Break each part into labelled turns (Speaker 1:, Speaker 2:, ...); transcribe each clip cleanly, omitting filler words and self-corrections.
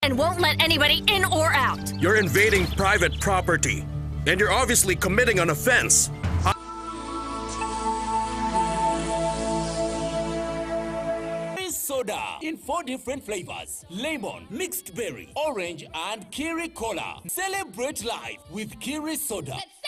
Speaker 1: and won't let anybody in or out.
Speaker 2: You're invading private property, and you're obviously committing an offense.
Speaker 3: Soda in 4 different flavors: lemon, mixed berry, orange, and Kiri Cola. Celebrate life with Kiri Soda.
Speaker 4: Let's celebrate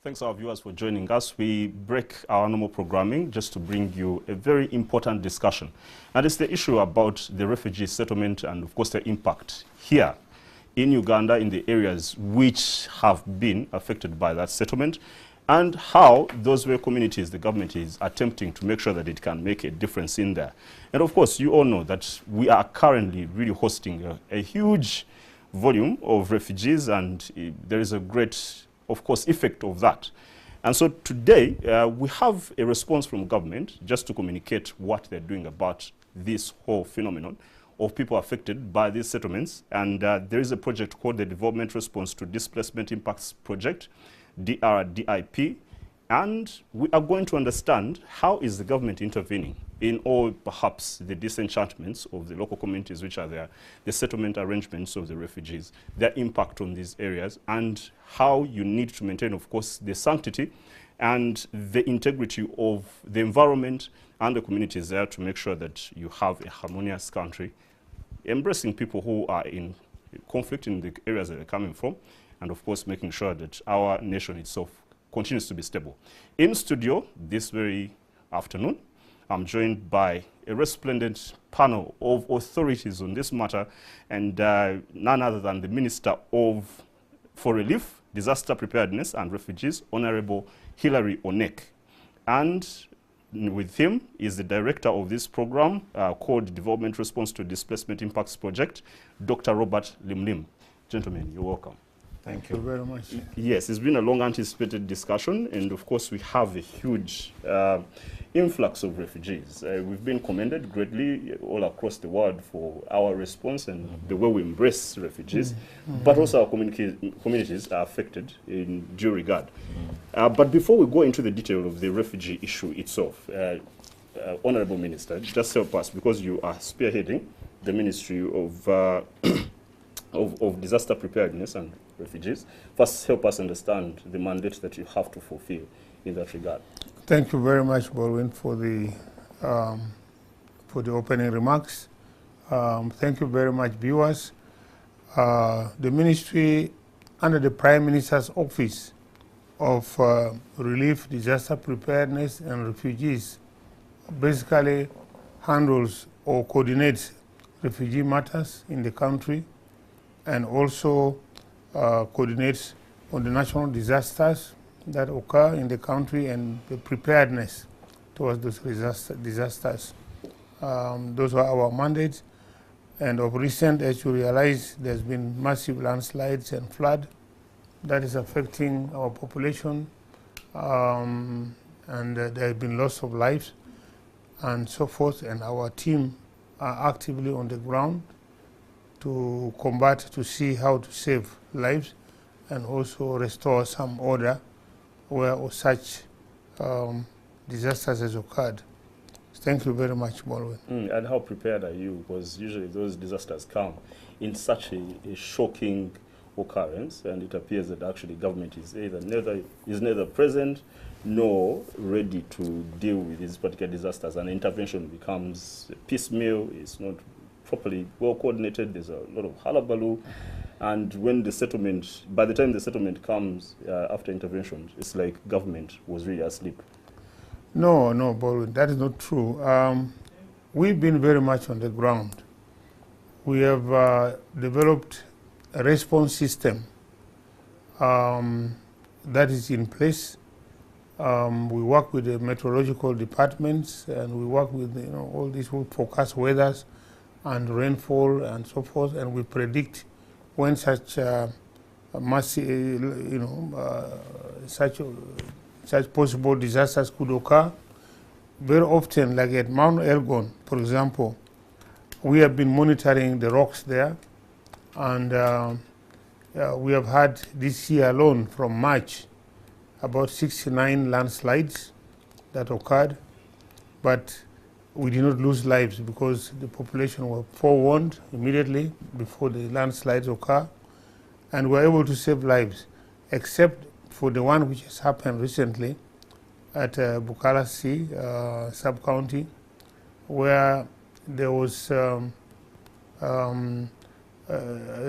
Speaker 5: Thanks our viewers for joining us. We break our normal programming just to bring you a very important discussion. And it's the issue about the refugee settlement and of course the impact here in Uganda in the areas which have been affected by that settlement, and how those very communities the government is attempting to make sure that it can make a difference in there. And of course you all know that we are currently really hosting a huge volume of refugees, and there is a great of course effect of that. And so today we have a response from government just to communicate what they're doing about this whole phenomenon of people affected by these settlements. And there is a project called the Development Response to Displacement Impacts Project, DRDIP, and we are going to understand how is the government intervening in all perhaps the disenchantments of the local communities which are there, the settlement arrangements of the refugees, their impact on these areas, and how you need to maintain, of course, the sanctity and the integrity of the environment and the communities there to make sure that you have a harmonious country, embracing people who are in conflict in the areas that they're coming from, and of course making sure that our nation itself continues to be stable. In studio this very afternoon, I'm joined by a resplendent panel of authorities on this matter, and none other than the Minister for Relief, Disaster Preparedness and Refugees, Honorable Hilary Onek. And with him is the director of this program called Development Response to Displacement Impacts Project, Dr. Robert Limlim. Gentlemen, you're welcome.
Speaker 6: Thank you very much.
Speaker 5: Yes, it's been a long-anticipated discussion, and of course we have a huge influx of refugees. We've been commended greatly all across the world for our response and the way we embrace refugees, but also our communities are affected in due regard. But before we go into the detail of the refugee issue itself, Honorable Minister, just help us, because you are spearheading the Ministry of Disaster Preparedness and Refugees. First, help us understand the mandate that you have to fulfill in that regard.
Speaker 6: Thank you very much, Baldwin, for the opening remarks. Thank you very much, viewers. The ministry under the Prime Minister's Office of Relief, Disaster Preparedness and Refugees basically handles or coordinates refugee matters in the country, and also coordinates on the national disasters that occur in the country and the preparedness towards those disasters. Those are our mandates. And of recent, as you realize, there's been massive landslides and flood that is affecting our population, and there have been loss of lives and so forth. And our team are actively on the ground to combat, to see how to save lives and also restore some order where such disasters has occurred. Thank you very much, Baldwin.
Speaker 5: And how prepared are you? Because usually those disasters come in such a shocking occurrence, and it appears that actually government is neither present nor ready to deal with these particular disasters, and intervention becomes piecemeal. It's not properly well coordinated. There's a lot of hullabaloo, and when the settlement, by the time the settlement comes after intervention, it's like government was really asleep.
Speaker 6: No, Baldwin, that is not true. We've been very much on the ground. We have developed a response system that is in place, We work with the meteorological departments, and we work with all these who forecast weathers and rainfall and so forth, and we predict when such such possible disasters could occur. Very often, like at Mount Elgon, for example, we have been monitoring the rocks there, and we have had this year alone, from March, about 69 landslides that occurred, but we did not lose lives because the population were forewarned immediately before the landslides occur, and were able to save lives, except for the one which has happened recently at Bukala Sea sub-county, where there was a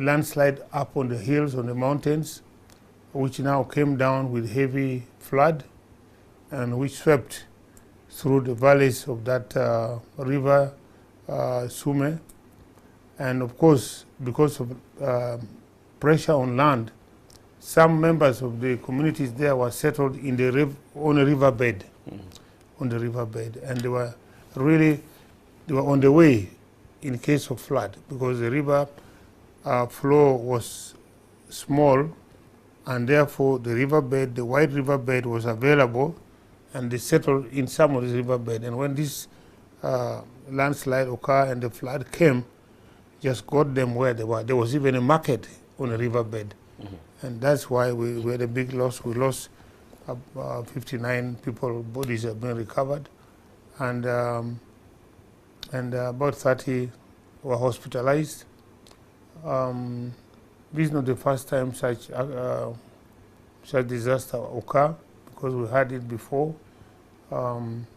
Speaker 6: landslide up on the hills, on the mountains, which now came down with heavy flood and which swept through the valleys of that river, Sume. And of course, because of pressure on land, some members of the communities there were settled in the on a riverbed, on the riverbed, and they were on the way in case of flood, because the river flow was small, and therefore the riverbed, the wide riverbed, was available, and they settled in some of this riverbed. And when this landslide occurred and the flood came, just got them where they were. There was even a market on a riverbed. And that's why we had a big loss. We lost 59 people, bodies have been recovered, and about 30 were hospitalized. This is not the first time such disaster occur, because we had it before in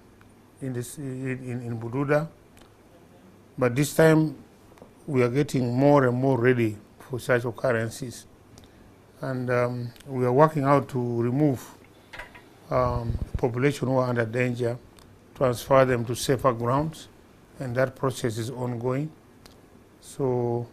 Speaker 6: Bududa. But this time we are getting more and more ready for such occurrences. And we are working out to remove population who are under danger, transfer them to safer grounds, and that process is ongoing. So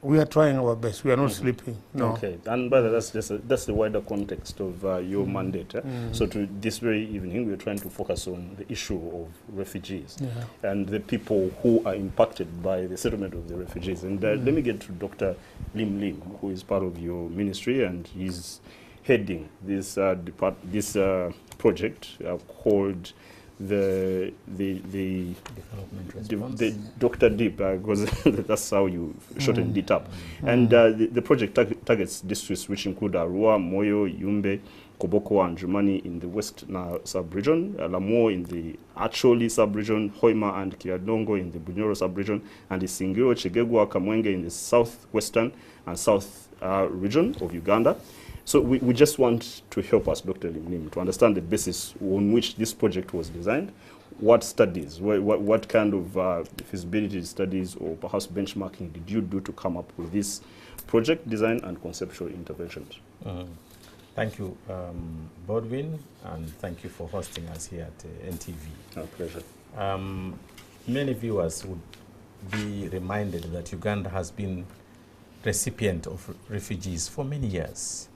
Speaker 6: we are trying our best. We are not sleeping. No.
Speaker 5: Okay, and by the way, that's the wider context of your mandate. So to this very evening, we're trying to focus on the issue of refugees and the people who are impacted by the settlement of the refugees. And let me get to Dr. Lim, who is part of your ministry, and he's heading this project called the Dr. DIP, because that's how you shortened it up. And the project targets districts which include Arua, Moyo, Yumbe, Koboko and Adjumani in the West Nile Sub-region, Lamwo in the Acholi Sub-region, Hoima and Kiryandongo in the Bunyoro Sub-region, and Isingiro, Kyegegwa, Kamwenge in the southwestern and south region of Uganda. So we just want to help us, Dr. Lim, to understand the basis on which this project was designed. What studies, what kind of feasibility studies or perhaps benchmarking did you do to come up with this project design and conceptual interventions?
Speaker 4: Thank you, Bodwin, and thank you for hosting us here at NTV.
Speaker 5: Our pleasure.
Speaker 4: Many viewers would be reminded that Uganda has been recipient of refugees for many years.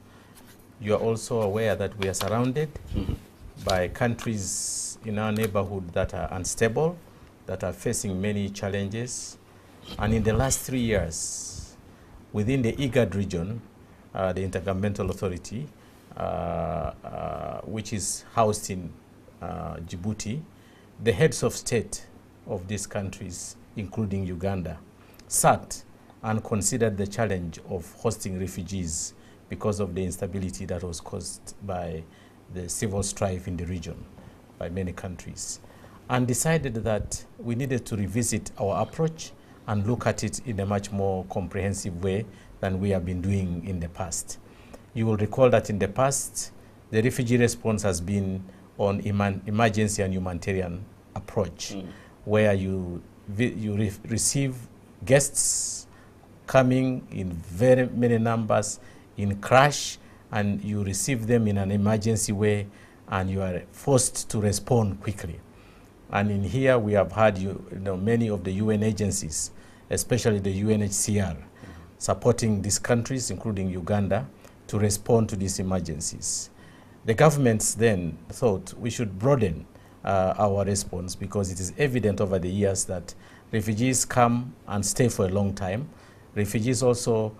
Speaker 4: You are also aware that we are surrounded by countries in our neighborhood that are unstable, that are facing many challenges. And in the last 3 years, within the IGAD region, the Intergovernmental Authority, which is housed in Djibouti, the heads of state of these countries, including Uganda, sat and considered the challenge of hosting refugees because of the instability that was caused by the civil strife in the region by many countries, and decided that we needed to revisit our approach and look at it in a much more comprehensive way than we have been doing in the past. You will recall that in the past, the refugee response has been on emergency and humanitarian approach, where you receive guests coming in very many numbers, in crash, and you receive them in an emergency way, and you are forced to respond quickly. And in here we have had many of the UN agencies, especially the UNHCR, supporting these countries, including Uganda, to respond to these emergencies. The governments then thought we should broaden our response, because it is evident over the years that refugees come and stay for a long time. Refugees also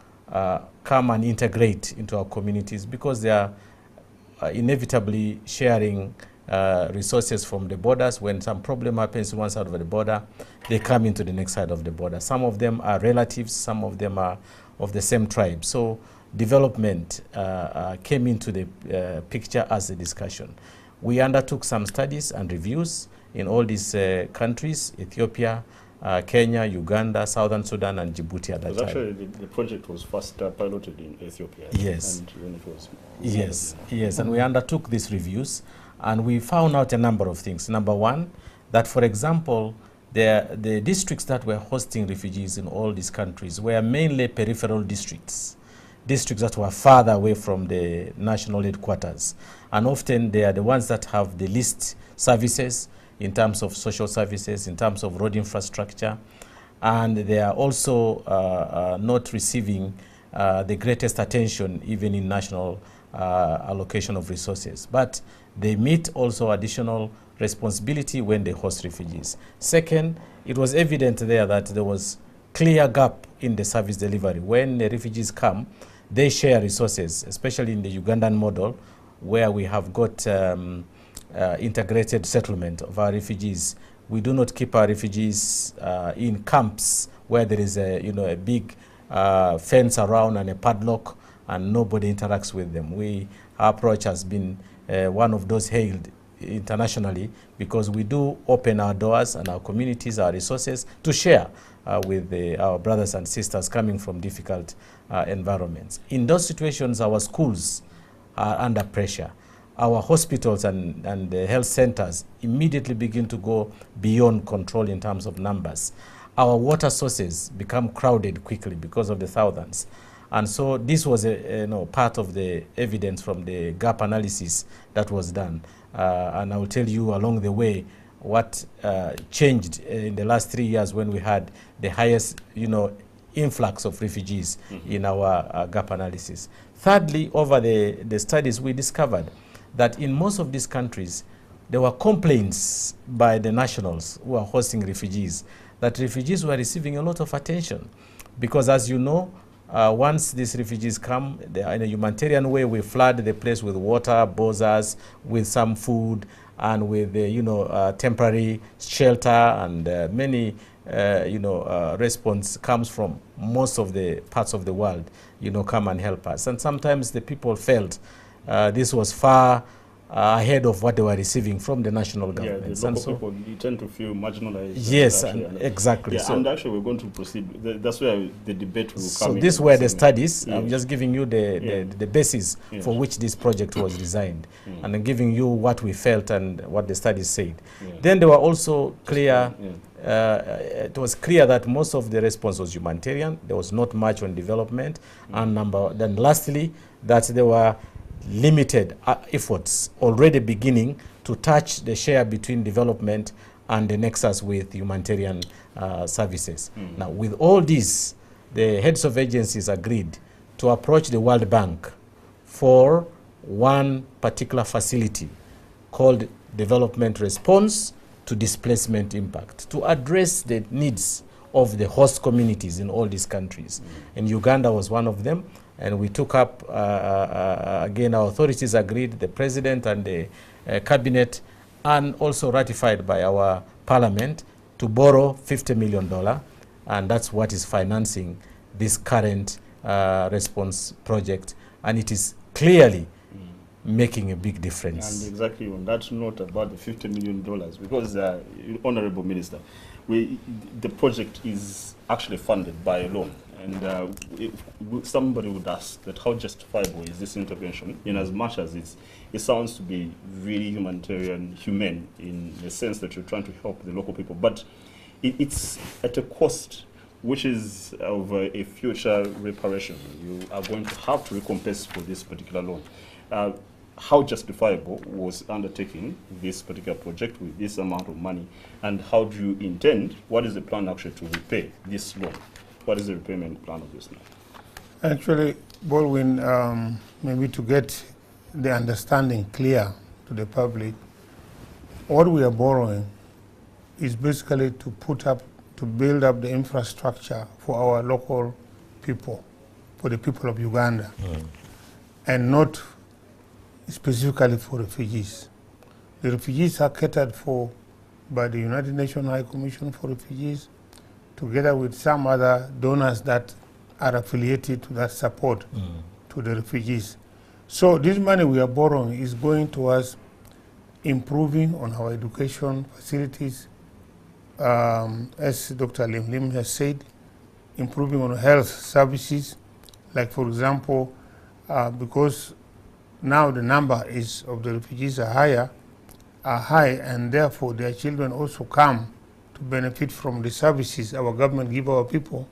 Speaker 4: come and integrate into our communities because they are inevitably sharing resources from the borders. When some problem happens on one side of the border, they come into the next side of the border. Some of them are relatives, some of them are of the same tribe. So development came into the picture as a discussion. We undertook some studies and reviews in all these countries: Ethiopia, Kenya, Uganda, Southern Sudan, and Djibouti at that time.
Speaker 5: Actually, the project was first piloted in Ethiopia.
Speaker 4: Yes.
Speaker 5: And when it was
Speaker 4: Yes, and we undertook these reviews, and we found out a number of things. Number one, that, for example, the districts that were hosting refugees in all these countries were mainly peripheral districts that were farther away from the national headquarters. And often they are the ones that have the least services in terms of social services, in terms of road infrastructure. And they are also not receiving the greatest attention even in national allocation of resources. But they meet also additional responsibility when they host refugees. Second, it was evident there that there was clear gap in the service delivery. When the refugees come, they share resources, especially in the Ugandan model, where we have got integrated settlement of our refugees. We do not keep our refugees in camps where there is a big fence around and a padlock and nobody interacts with them. Our approach has been one of those hailed internationally, because we do open our doors and our communities, our resources, to share with our brothers and sisters coming from difficult environments. In those situations, our schools are under pressure. Our hospitals and the health centers immediately begin to go beyond control in terms of numbers. Our water sources become crowded quickly because of the thousands. And so this was part of the evidence from the gap analysis that was done. And I will tell you along the way what changed in the last 3 years when we had the highest influx of refugees in our gap analysis. Thirdly, over the studies, we discovered that in most of these countries, there were complaints by the nationals who are hosting refugees that refugees were receiving a lot of attention. Because as you know, once these refugees come, in a humanitarian way, we flood the place with water, bozas, with some food, and with temporary shelter, and many response comes from most of the parts of the world, come and help us. And sometimes the people felt this was far ahead of what they were receiving from the national government.
Speaker 5: Yeah, the local people, you tend to feel marginalized.
Speaker 4: Yes, exactly.
Speaker 5: Yeah, so, and actually we're going to proceed. That's where the debate will come in.
Speaker 4: So these were the studies. I'm just giving you the basis for which this project was designed, and I'm giving you what we felt and what the studies said. Then they were also clear. It was clear that most of the response was humanitarian. There was not much on development. And then lastly, that there were limited efforts already beginning to touch the share between development and the nexus with humanitarian services. Now, with all this, the heads of agencies agreed to approach the World Bank for one particular facility called Development Response to Displacement Impact, to address the needs of the host communities in all these countries. And Uganda was one of them. And we took up, again, our authorities agreed, the president and the cabinet, and also ratified by our parliament, to borrow $50 million. And that's what is financing this current response project. And it is clearly making a big difference. And
Speaker 5: exactly on that note about the $50 million, because, Honorable Minister, the project is actually funded by a loan. And somebody would ask that how justifiable is this intervention, in as much as it sounds to be really humane in the sense that you're trying to help the local people, but it's at a cost which is of a future reparation. You are going to have to recompense for this particular loan. How justifiable was undertaking this particular project with this amount of money, and how do you intend, what is the plan actually to repay this loan? What is the repayment plan of this now?
Speaker 6: Actually, Baldwin, maybe to get the understanding clear to the public, what we are borrowing is basically to build up the infrastructure for our local people, for the people of Uganda, and not specifically for refugees. The refugees are catered for by the United Nations High Commission for Refugees, together with some other donors that are affiliated to that support to the refugees. So this money we are borrowing is going towards improving on our education facilities, as Dr. Lim has said, improving on health services, like for example, because now the number of the refugees are high, and therefore their children also come to benefit from the services our government give our people.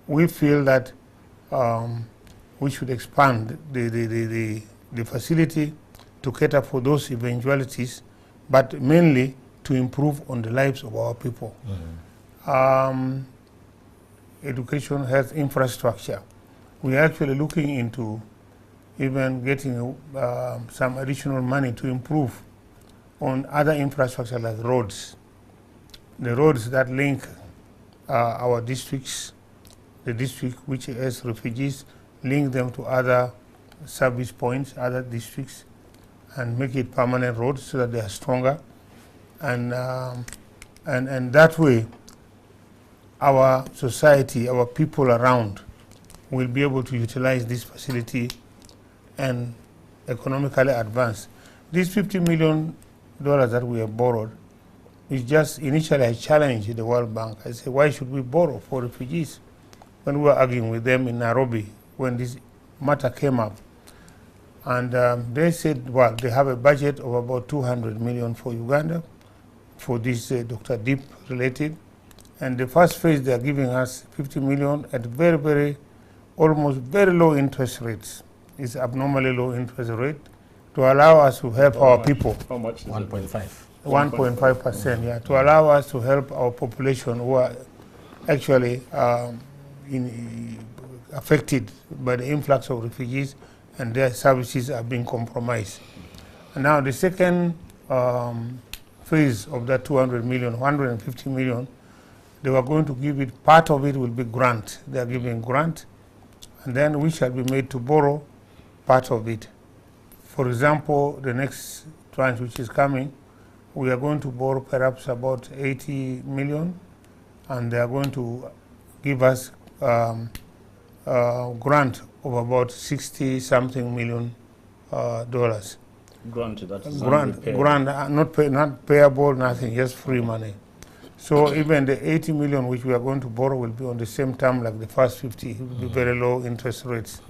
Speaker 6: We feel that we should expand the facility to cater for those eventualities, but mainly to improve on the lives of our people. Education, health, infrastructure. We are actually looking into even getting some additional money to improve on other infrastructure like roads. The roads that link our districts, the district which has refugees, link them to other service points, other districts, and make it permanent roads so that they are stronger. And that way, our society, our people around will be able to utilize this facility and economically advance. These $50 million that we have borrowed is just initially I challenged the World Bank. I said, why should we borrow for refugees? When we were arguing with them in Nairobi, when this matter came up. And they said, well, they have a budget of about 200 million for Uganda, for this DRDIP related. And the first phase, they are giving us 50 million at almost very low interest rates. It's abnormally low interest rate to allow us to help our people.
Speaker 5: How much is
Speaker 4: 1.5.
Speaker 6: 1.5%, yeah, to allow us to help our population who are actually affected by the influx of refugees, and their services are being compromised. And now the second phase of that 200 million, 150 million, they were going to give it, part of it will be grant. They are giving grant, and then we shall be made to borrow part of it. For example, the next tranche which is coming, we are going to borrow perhaps about 80 million, and they are going to give us grant of about 60-something million dollars.
Speaker 5: Grant, that is
Speaker 6: grant, not payable, nothing, just free money. So even the 80 million which we are going to borrow will be on the same term like the first 50. It will be very low interest rates.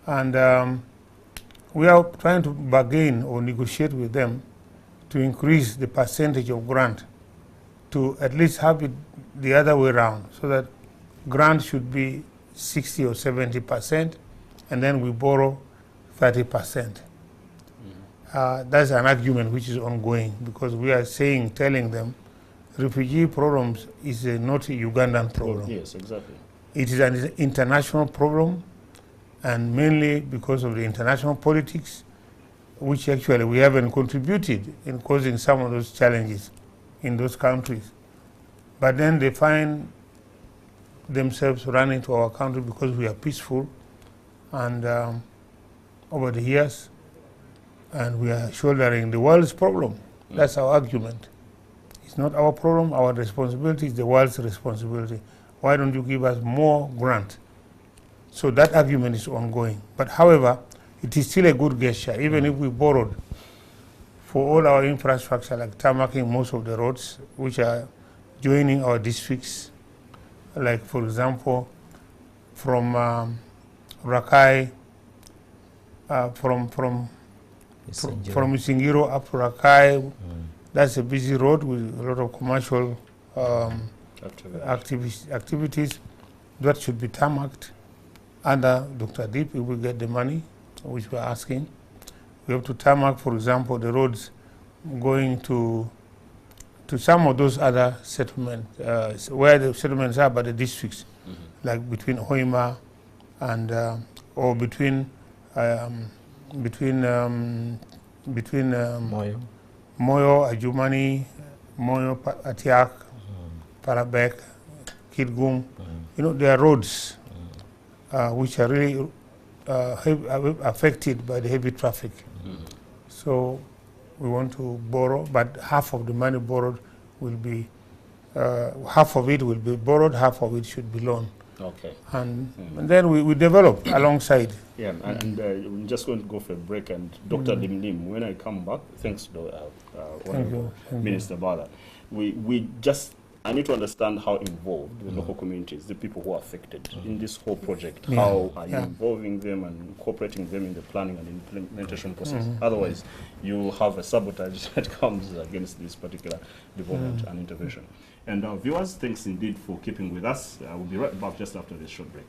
Speaker 6: And we are trying to bargain or negotiate with them to increase the percentage of grant to at least have it the other way around, so that grant should be 60 or 70%, and then we borrow 30%. That's an argument which is ongoing, because we are telling them, refugee problems is not a Ugandan problem.
Speaker 5: Yes, exactly.
Speaker 6: It is an international problem, and mainly because of the international politics, which actually we haven't contributed in causing some of those challenges in those countries. But then they find themselves running to our country because we are peaceful, and over the years, and we are shouldering the world's problem. That's our argument. It's not our problem, our responsibility is the world's responsibility. Why don't you give us more grant? So that argument is ongoing. But however, it is still a good gesture, even if we borrowed for all our infrastructure, like tarmacking most of the roads, which are joining our districts, like for example, from Rakai, from Isingiro up to Rakai. That's a busy road with a lot of commercial activities. That should be tarmacked under DRDIP if we get the money, which we're asking. We have to tarmac, for example, the roads going to some of those other settlements, where the settlements are by the districts, like between Hoima and, or between
Speaker 4: Moyo.
Speaker 6: Moyo, Adjumani, Moyo, Atiak, Parabek, Kidgum. You know, there are roads which are really affected by the heavy traffic. So we want to borrow, but half of the money borrowed will be, half of it will be borrowed, half of it should be loaned.
Speaker 5: Okay.
Speaker 6: And then we develop alongside.
Speaker 5: Yeah, and we're just going to go for a break. And Dr. Lim, when I come back, thanks to Honorable Minister Bala, I need to understand how involved the local communities, the people who are affected in this whole project, how are you involving them and incorporating them in the planning and implementation process? Otherwise, you have a sabotage that comes against this particular development and intervention. And our viewers, thanks indeed for keeping with us. We'll be right back just after this short break.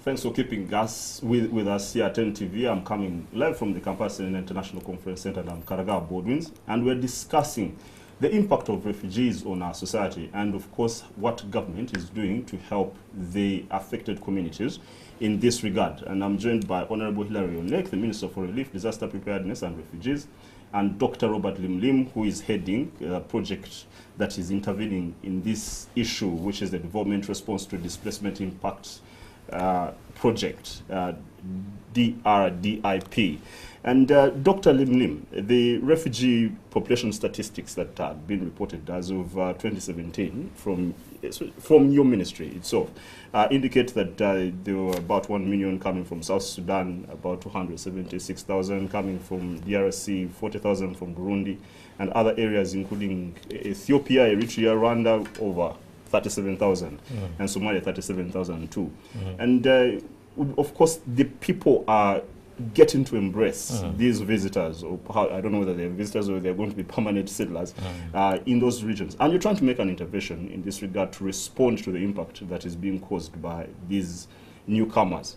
Speaker 5: Thanks for keeping us with us here at NTV. I'm coming live from the Campus International Conference Center in Karaga, Bodwins, and we're discussing the impact of refugees on our society and, of course, what government is doing to help the affected communities in this regard. And I'm joined by Honorable Hilary Onek, the Minister for Relief, Disaster Preparedness and Refugees, and Dr. Robert Lim, who is heading a project that is intervening in this issue, which is the Development Response to Displacement Impacts Project, DRDIP. And Dr. Lim, the refugee population statistics that have been reported as of 2017 from your ministry itself indicate that there were about 1 million coming from South Sudan, about 276,000 coming from DRC, 40,000 from Burundi, and other areas including Ethiopia, Eritrea, Rwanda, over 37,000, and Somalia 37,000 too. And of course, the people are getting to embrace these visitors, or I don't know whether they're visitors or they're going to be permanent settlers in those regions. And you're trying to make an intervention in this regard to respond to the impact that is being caused by these newcomers.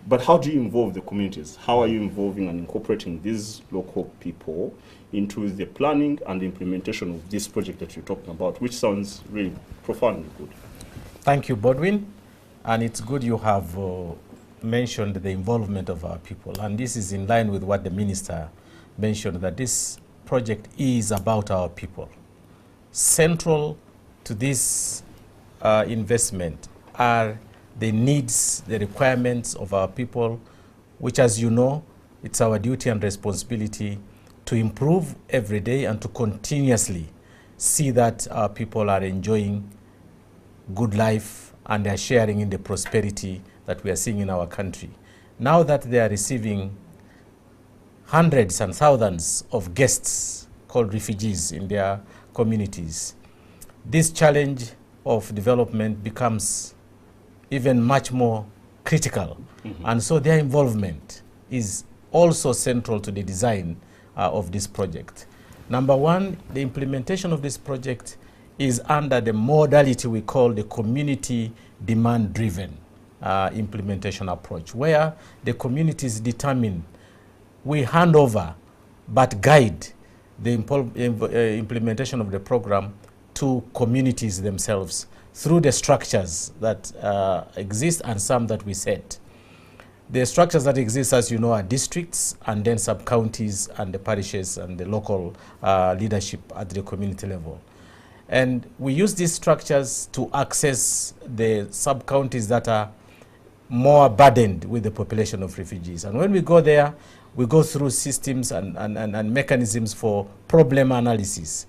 Speaker 5: But how do you involve the communities? How are you involving and incorporating these local people into the planning and the implementation of this project that you're talking about, which sounds really profoundly good?
Speaker 4: Thank you, Bodwin. And it's good you have mentioned the involvement of our people. And this is in line with what the minister mentioned, that this project is about our people. Central to this investment are the needs, the requirements of our people, which, as you know, it's our duty and responsibility to improve every day and to continuously see that our people are enjoying good life and they are sharing in the prosperity that we are seeing in our country. Now that they are receiving hundreds and thousands of guests called refugees in their communities, this challenge of development becomes even much more critical. And so their involvement is also central to the design of this project. Number one, the implementation of this project is under the modality we call the community demand-driven implementation approach, where the communities determine, we hand over but guide the implementation of the program to communities themselves through the structures that exist and some that we set. The structures that exist, as you know, are districts and then sub-counties and the parishes and the local leadership at the community level. And we use these structures to access the sub-counties that are more burdened with the population of refugees. And when we go there, we go through systems and mechanisms for problem analysis.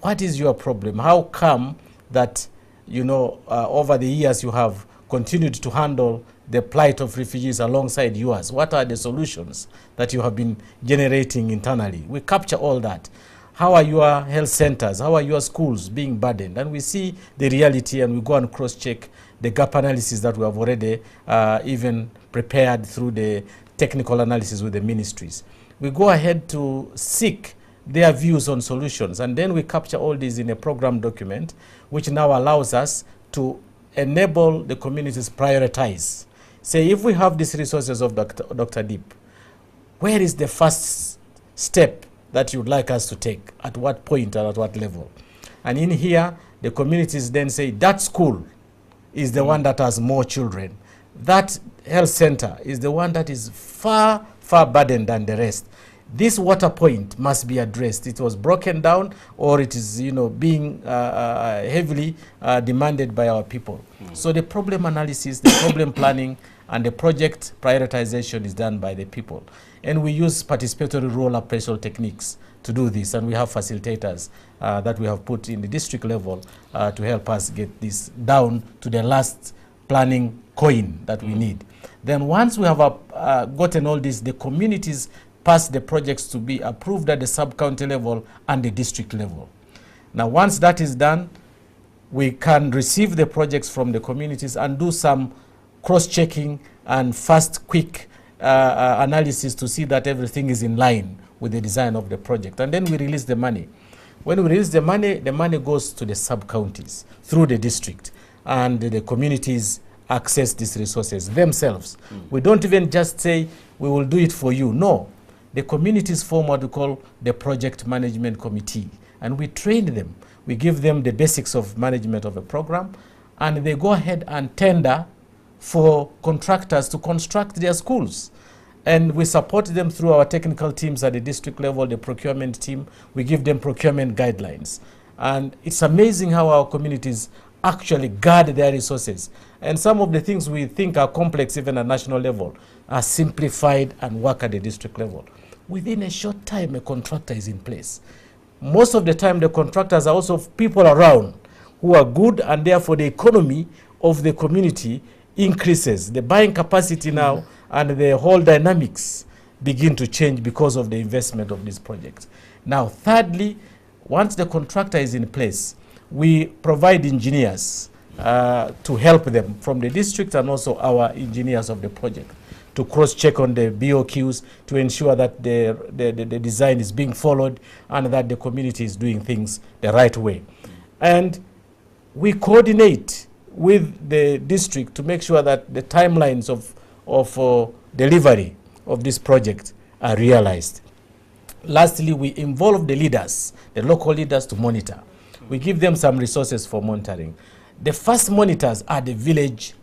Speaker 4: What is your problem? How come that, you know, over the years you have continued to handle the plight of refugees alongside yours? What are the solutions that you have been generating internally? We capture all that. How are your health centers? How are your schools being burdened? And we see the reality, and we go and cross-check the gap analysis that we have already even prepared through the technical analysis with the ministries. We go ahead to seek their views on solutions, and then we capture all these in a program document, which now allows us to enable the communities prioritize. Say, if we have these resources of Dr. DIP, where is the first step that you'd like us to take? At what point and at what level? And in here, the communities then say, that school is the one that has more children. That health center is the one that is far, far burdened than the rest. This water point must be addressed. It was broken down, or it is, being heavily demanded by our people. So the problem analysis, the problem planning, and the project prioritization is done by the people. And we use participatory role appraisal techniques to do this, and we have facilitators that we have put in the district level to help us get this down to the last planning coin that we need. Then once we have gotten all this, the communities pass the projects to be approved at the sub-county level and the district level. Now once that is done, we can receive the projects from the communities and do some cross-checking and fast, quick analysis to see that everything is in line with the design of the project. And then we release the money. When we release the money goes to the sub-counties through the district, and the communities access these resources themselves. We don't even just say, we will do it for you. No. The communities form what we call the project management committee, and we train them. We give them the basics of management of a program, and they go ahead and tender for contractors to construct their schools. And we support them through our technical teams at the district level, the procurement team. We give them procurement guidelines. And it's amazing how our communities actually guard their resources. And some of the things we think are complex even at national level are simplified and work at the district level. Within a short time, a contractor is in place. Most of the time, the contractors are also people around who are good, and therefore the economy of the community increases. The buying capacity now and the whole dynamics begin to change because of the investment of this project. Now, thirdly, once the contractor is in place, we provide engineers to help them from the district, and also our engineers of the project to cross-check on the BOQs to ensure that the design is being followed and that the community is doing things the right way. And we coordinate with the district to make sure that the timelines of delivery of this project are realized. Lastly, we involve the leaders, the local leaders, to monitor. We give them some resources for monitoring. The first monitors are the village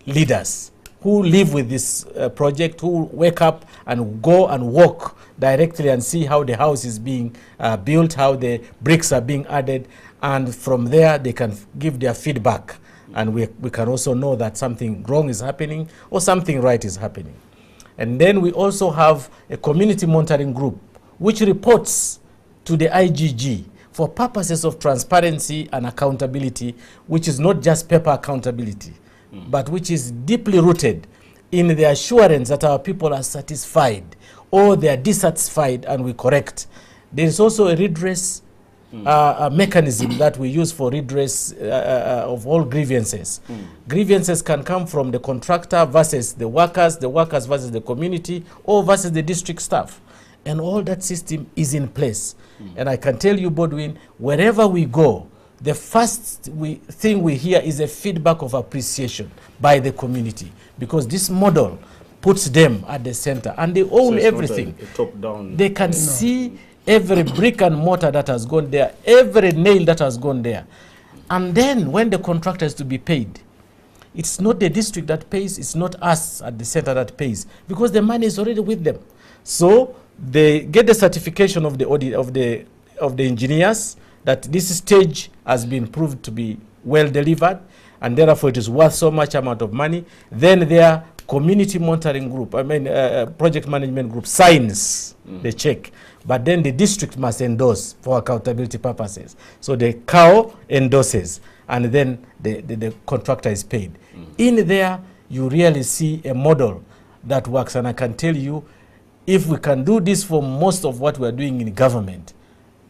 Speaker 4: leaders who live with this project, who wake up and go and walk directly and see how the house is being built, how the bricks are being added, and from there they can give their feedback. And we can also know that something wrong is happening or something right is happening. And then we also have a community monitoring group which reports to the IGG for purposes of transparency and accountability, which is not just paper accountability, but which is deeply rooted in the assurance that our people are satisfied or they are dissatisfied, and we correct. There is also a redress a mechanism that we use for redress of all grievances. Grievances can come from the contractor versus the workers versus the community, or versus the district staff. And all that system is in place. And I can tell you, Bodwin, wherever we go, the first thing we hear is a feedback of appreciation by the community, because this model puts them at the center and they own everything.
Speaker 5: Not a top-down.
Speaker 4: They can see every brick and mortar that has gone there, every nail that has gone there. And then when the contractor is to be paid, it's not the district that pays, it's not us at the center that pays, because the money is already with them. So they get the certification of the audit of the engineers that this stage has been proved to be well delivered, and therefore it is worth so much amount of money. Then their community monitoring group, project management group, signs the check. But then the district must endorse for accountability purposes. So the CAO endorses, and then the contractor is paid. In there, you really see a model that works. And I can tell you, if we can do this for most of what we're doing in government,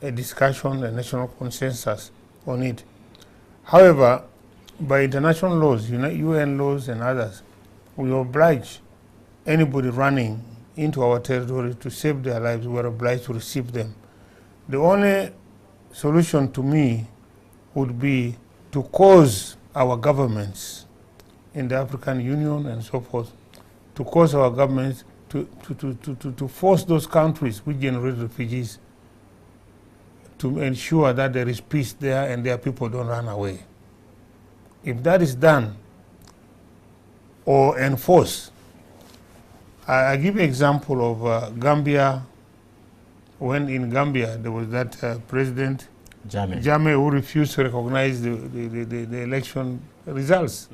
Speaker 6: a discussion, a national consensus on it. However, by international laws, UN laws and others, we oblige anybody running into our territory to save their lives. We are obliged to receive them. The only solution to me would be to cause our governments in the African Union and so forth, to cause our governments to force those countries which generate refugees to ensure that there is peace there and their people don't run away. If that is done or enforced, I give an example of Gambia. When in Gambia there was that president, Jammeh, who refused to recognize the election results.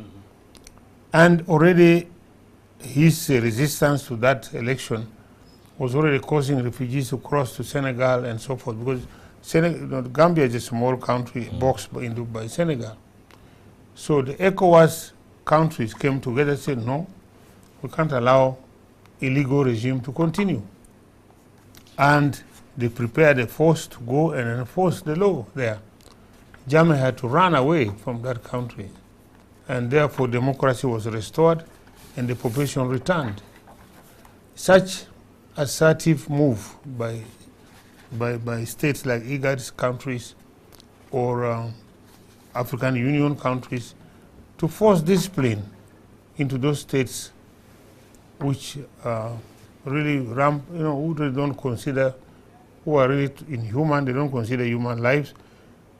Speaker 6: And already his resistance to that election was already causing refugees to cross to Senegal and so forth, because Gambia is a small country boxed by Senegal. So the ECOWAS countries came together and said, no, we can't allow illegal regime to continue. And they prepared a force to go and enforce the law there. Jammeh had to run away from that country, and therefore democracy was restored and the population returned. Such assertive move by states like IGAD's countries or African Union countries to force discipline into those states which really who really don't consider, who are really inhuman, they don't consider human lives,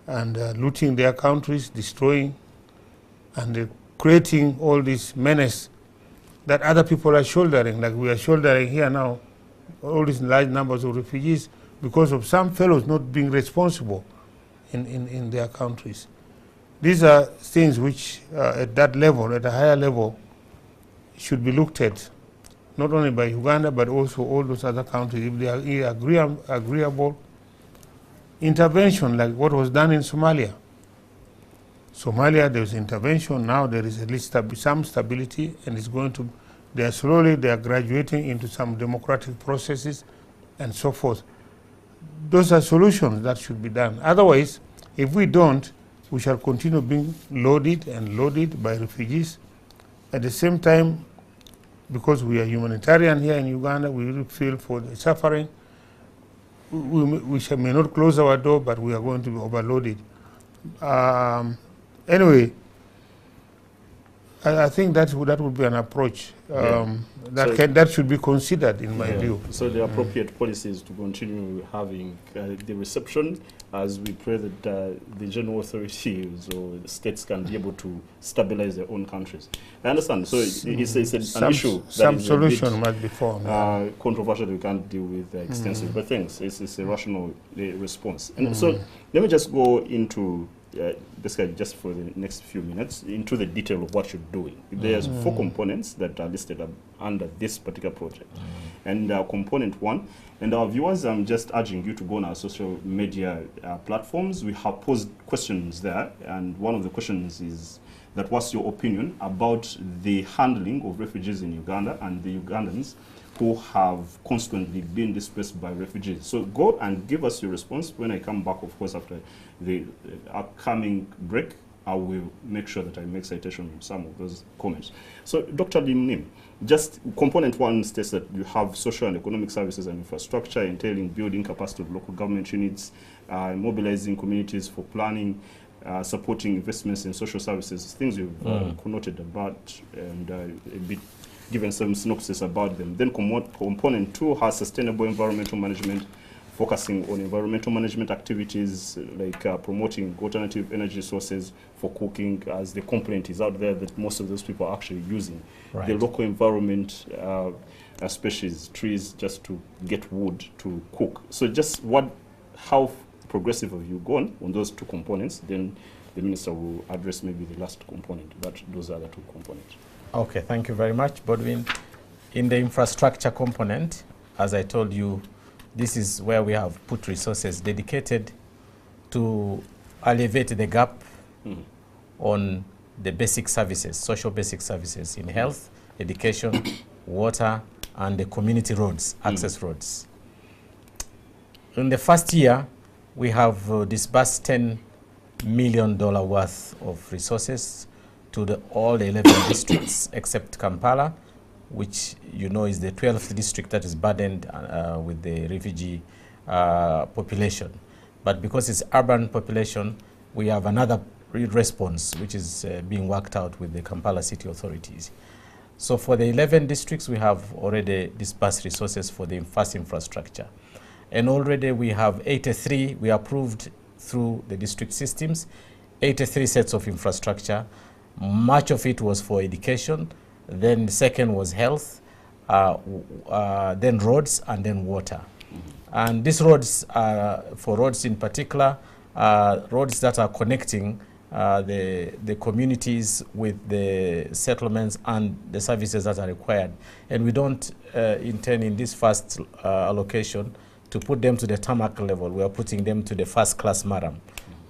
Speaker 6: and looting their countries, destroying, and creating all this menace that other people are shouldering, like we are shouldering here now, all these large numbers of refugees because of some fellows not being responsible in their countries. These are things which at that level, at a higher level, should be looked at, not only by Uganda, but also all those other countries. If they are agreeable, intervention like what was done in Somalia. Somalia, there was intervention, now there is at least some stability, and it's going to, they are graduating into some democratic processes and so forth. Those are solutions that should be done. Otherwise, if we don't, we shall continue being loaded and loaded by refugees. At the same time, because we are humanitarian here in Uganda, we really feel for the suffering. We may not close our door, but we are going to be overloaded. Anyway, I think that would be an approach that should be considered, in my view.
Speaker 5: So the appropriate policy is to continue having the reception, as we pray that the general authorities or the states can be able to stabilize their own countries. I understand. So it's an issue that
Speaker 6: some solution must be found.
Speaker 5: Controversial, we can't deal with extensive, but things. It's a rational response. And so let me just go into basically just for the next few minutes into the detail of what you're doing. There's 4 components that are listed under this particular project. And component 1, and our viewers, I'm just urging you to go on our social media platforms. We have posed questions there, and one of the questions is that what's your opinion about the handling of refugees in Uganda and the Ugandans who have constantly been displaced by refugees? So go and give us your response. When I come back, of course, after the upcoming break, I will make sure that I make citation of some of those comments. So Dr. Lim, just component 1 states that you have social and economic services and infrastructure entailing building capacity of local government units, mobilizing communities for planning, supporting investments in social services, things you've connoted about and a bit given some synopsis about them. Then component 2 has sustainable environmental management, focusing on environmental management activities like promoting alternative energy sources for cooking, as the complaint is out there that most of those people are actually using the local environment, species, trees, just to get wood to cook. So just how progressive have you gone on those 2 components? Then the minister will address maybe the last component, but those are the 2 components.
Speaker 4: Okay, thank you very much, Bodwin. In the infrastructure component, as I told you, this is where we have put resources dedicated to alleviate the gap on the basic services, social basic services in health, education, water, and the community roads, access roads. In the first year, we have disbursed $10 million worth of resources to all the 11 districts except Kampala, which you know is the 12th district that is burdened with the refugee population. But because it's urban population, we have another response which is being worked out with the Kampala city authorities. So for the 11 districts, we have already disbursed resources for the first infrastructure. And already we have 83, we approved through the district systems, 83 sets of infrastructure. Much of it was for education, then the second was health, then roads, and then water. And these roads, for roads in particular, roads that are connecting the communities with the settlements and the services that are required. And we don't intend in this first allocation to put them to the tarmac level. We are putting them to the first class maram,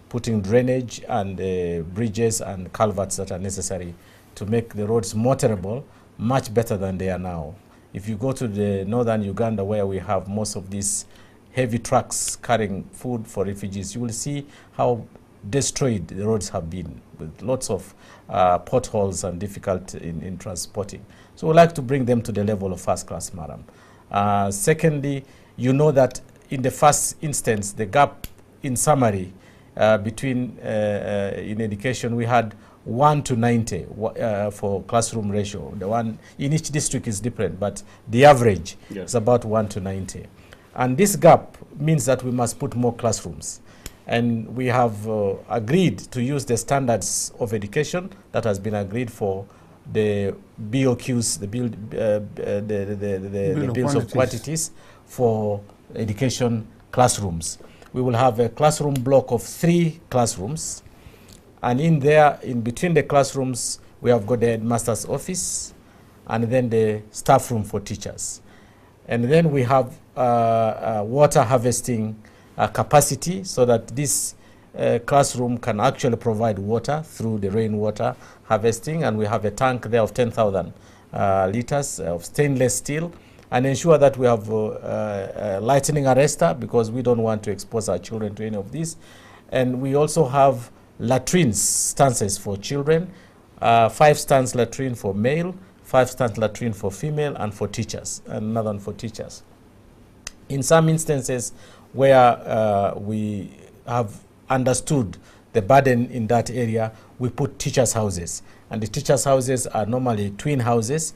Speaker 4: putting drainage and bridges and culverts that are necessary to make the roads motorable much better than they are now. If you go to the northern Uganda, where we have most of these heavy trucks carrying food for refugees, you will see how destroyed the roads have been, with lots of potholes and difficult in transporting. So we'd like to bring them to the level of first-class maram. Secondly, you know that in the first instance, the gap in summary between in education, we had 1 to 90 for classroom ratio. The one in each district is different, but the average is about 1 to 90. And this gap means that we must put more classrooms. And we have agreed to use the standards of education that has been agreed for the BOQs, the bills of quantities for education classrooms. We will have a classroom block of 3 classrooms. And in there, in between the classrooms, we have got the headmaster's office and then the staff room for teachers. And then we have water harvesting capacity so that this classroom can actually provide water through the rainwater harvesting. And we have a tank there of 10,000 liters of stainless steel, and ensure that we have lightning arrestor, because we don't want to expose our children to any of this. And we also have latrines, stances for children, 5 stands latrine for male, 5 stands latrine for female, and for teachers, and another one for teachers. In some instances where we have understood the burden in that area, we put teachers' houses. And the teachers' houses are normally twin houses,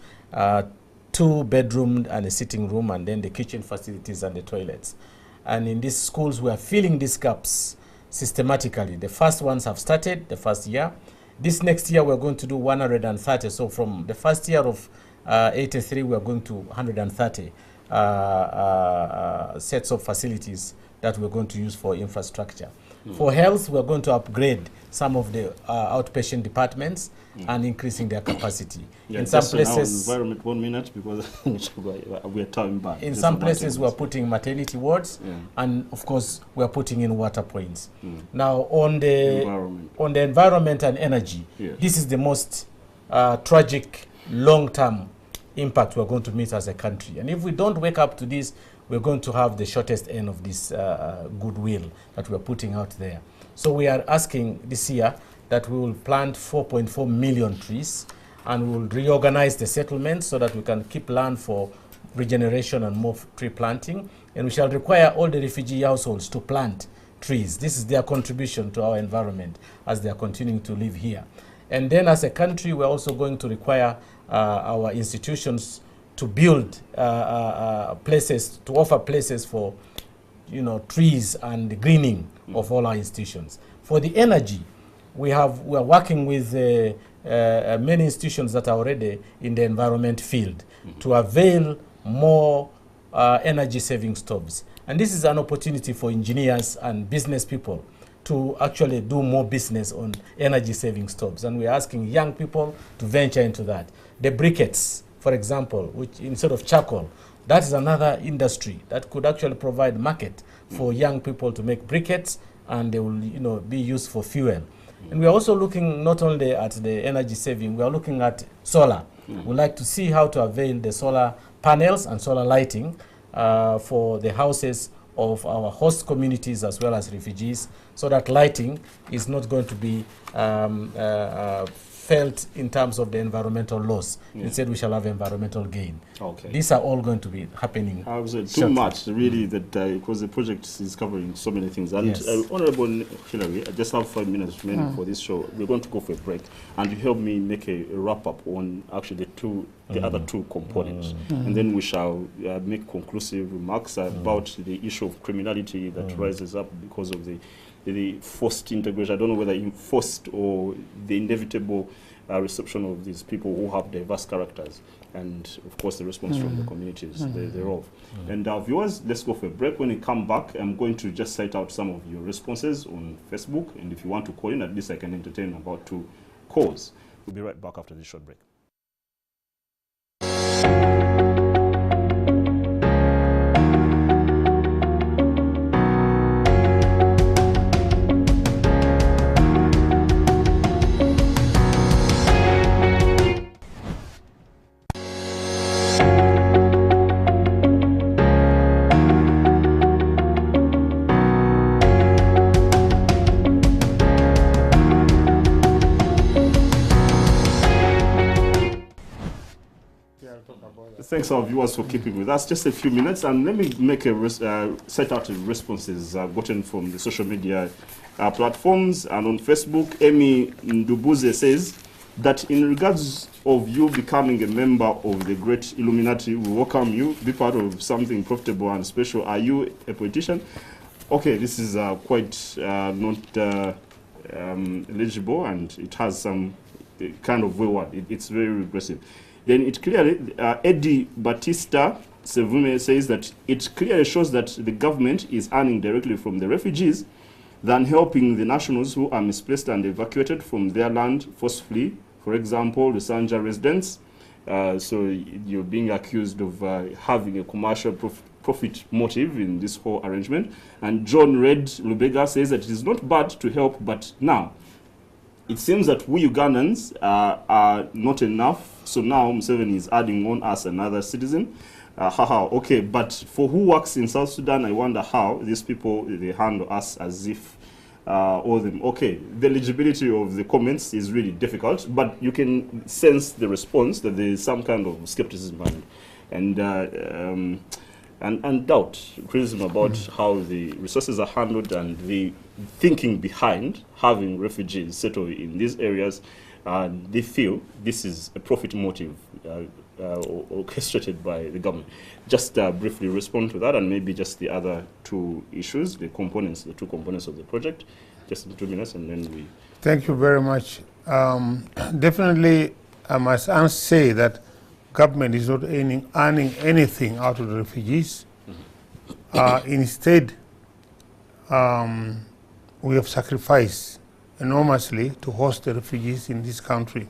Speaker 4: 2 bedrooms and a sitting room, and then the kitchen facilities and the toilets. And in these schools, we are filling these gaps systematically. The first ones have started the first year. This next year, we're going to do 130. So from the first year of 83, we're going to 130 sets of facilities that we're going to use for infrastructure. For health, we're going to upgrade some of the outpatient departments and increasing their capacity. In some places,
Speaker 5: environment 1 minute, because we're time back.
Speaker 4: In some places, we're putting maternity wards, and of course, we're putting in water points. Now, on the environment and energy, this is the most tragic long-term impact we're going to meet as a country. And if we don't wake up to this, we're going to have the shortest end of this goodwill that we're putting out there. So we are asking this year that we will plant 4.4 million trees, and we will reorganize the settlements so that we can keep land for regeneration and more tree planting. And we shall require all the refugee households to plant trees. This is their contribution to our environment as they are continuing to live here. And then as a country, we're also going to require our institutions to build places, to offer places for, trees and greening of all our institutions. For the energy, we are working with many institutions that are already in the environment field to avail more energy-saving stoves. And this is an opportunity for engineers and business people to actually do more business on energy-saving stoves. And we're asking young people to venture into that. The briquettes, for example, which instead of charcoal, that is another industry that could actually provide market for young people to make briquettes, and they will be used for fuel. And we are also looking not only at the energy saving, we are looking at solar. We'd like to see how to avail the solar panels and solar lighting for the houses of our host communities as well as refugees, so that lighting is not going to be felt in terms of the environmental loss. Yeah. Instead, we shall have environmental gain. Okay. These are all going to be happening.
Speaker 5: Too much, really, that because the project is covering so many things. And yes. Honorable Hillary, I just have 5 minutes remaining for this show. We're going to go for a break, and you help me make a wrap-up on actually the other two components. And then we shall make conclusive remarks about the issue of criminality that rises up because of the forced integration. I don't know whether forced or the inevitable reception of these people who have diverse characters, and of course the response from the communities thereof. And our viewers, let's go for a break. When we come back, I'm going to just cite out some of your responses on Facebook, and if you want to call in, at least I can entertain about 2 calls. We'll be right back after this short break. Thanks our viewers for keeping with us. Just a few minutes, and let me make a set out the responses gotten from the social media platforms. And on Facebook, Amy Ndubuze says that in regards of you becoming a member of the great Illuminati, we welcome you, be part of something profitable and special. Are you a politician? Okay, this is quite not eligible, and it has some kind of wayward. It's very regressive. Then it clearly, Eddie Batista Sevume says that it clearly shows that the government is earning directly from the refugees than helping the nationals who are misplaced and evacuated from their land forcefully. For example, the Sanja residents. So you're being accused of having a commercial profit motive in this whole arrangement. And John Red Lubega says that it is not bad to help, but now it seems that we Ugandans are not enough. So now Museveni is adding on us another citizen. Okay, but for who works in South Sudan, I wonder how these people, they handle us as if all them. Okay, the legibility of the comments is really difficult, but you can sense the response that there is some kind of skepticism and doubt, criticism about how the resources are handled and the thinking behind having refugees settle in these areas. They feel this is a profit motive orchestrated by the government. Just briefly respond to that, and maybe just the other 2 issues, the 2 components of the project, just in 2 minutes, and then we...
Speaker 6: Thank you very much. Definitely, I must say that government is not earning anything out of the refugees. Instead, we have sacrificed enormously to host the refugees in this country.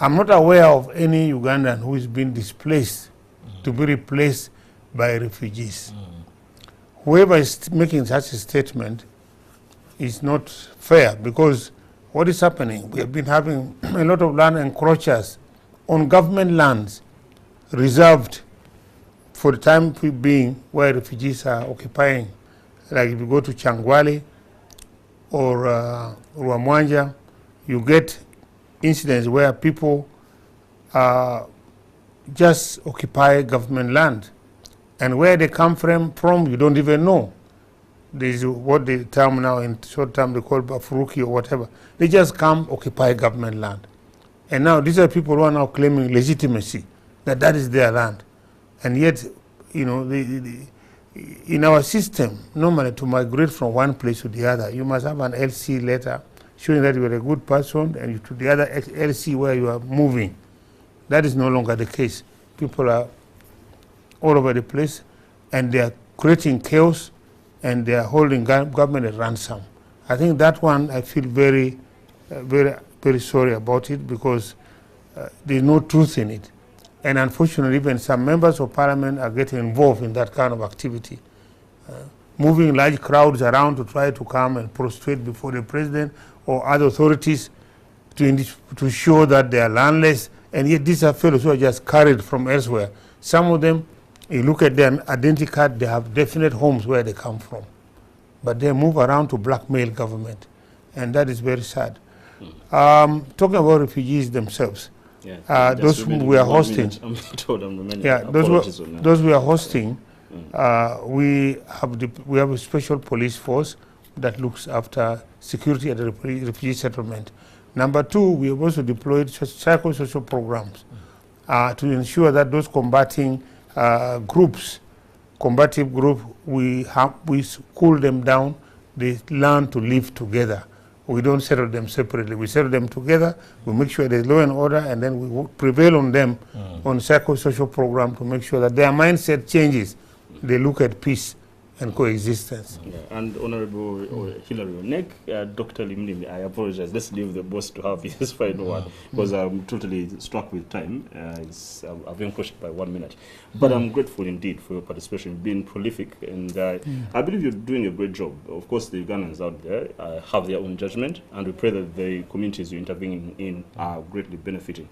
Speaker 6: I'm not aware of any Ugandan who is being displaced to be replaced by refugees. Whoever is making such a statement is not fair, because what is happening? We have been having a lot of land encroachers on government lands reserved for the time being where refugees are occupying. Like if you go to Changwali or Ruamwanja, you get incidents where people just occupy government land. And where they come from, you don't even know. This is what they term now in short term, they call Bafuruki or whatever. They just come occupy government land. And now these are people who are now claiming legitimacy, that is their land. And yet, you know, in our system, normally to migrate from one place to the other, you must have an LC letter showing that you are a good person, and to the other LC where you are moving. That is no longer the case. People are all over the place, and they are creating chaos, and they are holding government at ransom. I think that one, I feel very, very sorry about it, because there is no truth in it. And unfortunately, even some members of parliament are getting involved in that kind of activity, moving large crowds around to try to come and prostrate before the president or other authorities to show that they are landless. And yet these are fellows who are just carried from elsewhere. Some of them You look at their identity card, they have definite homes where they come from. But they move around to blackmail government. And that is very sad. Talking about refugees those we are hosting, those we are hosting, we have a special police force that looks after security at the refugee settlement. Number two, we have also deployed psychosocial programs to ensure that those combating combative group, we cool them down, they learn to live together. We don't settle them separately. We settle them together, we make sure there's law and order, and then we prevail on them on psychosocial program to make sure that their mindset changes. They look at peace and coexistence.
Speaker 5: Yeah. And Honorable Hilary Onek, Dr. Limlimi, I apologize. Let's leave the boss to have his final one, because I'm totally struck with time. I've been pushed by 1 minute. But I'm grateful indeed for your participation, being prolific. And I believe you're doing a great job. Of course, the Ugandans out there have their own judgment, and we pray that the communities you're intervening in are greatly benefiting.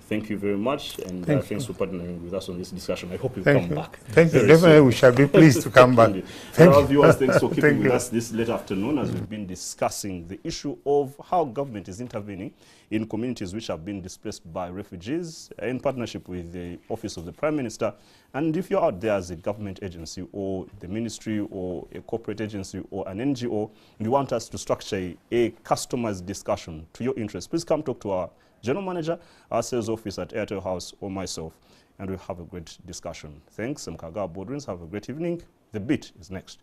Speaker 5: Thank you very much, and thanks for partnering with us on this discussion. I hope you come back.
Speaker 6: Thank you. Definitely, we shall be pleased to come back.
Speaker 5: And our viewers, thanks for keeping with us this late afternoon as we've been discussing the issue of how government is intervening in communities which have been displaced by refugees in partnership with the Office of the Prime Minister. And if you're out there as a government agency or the ministry or a corporate agency or an NGO, you want us to structure a customized discussion to your interest, please come talk to our general manager, our sales office at Airtel House, or myself, and we'll have a great discussion. Thanks. I'm Kaga Bodrins. Have a great evening. The Beat is next.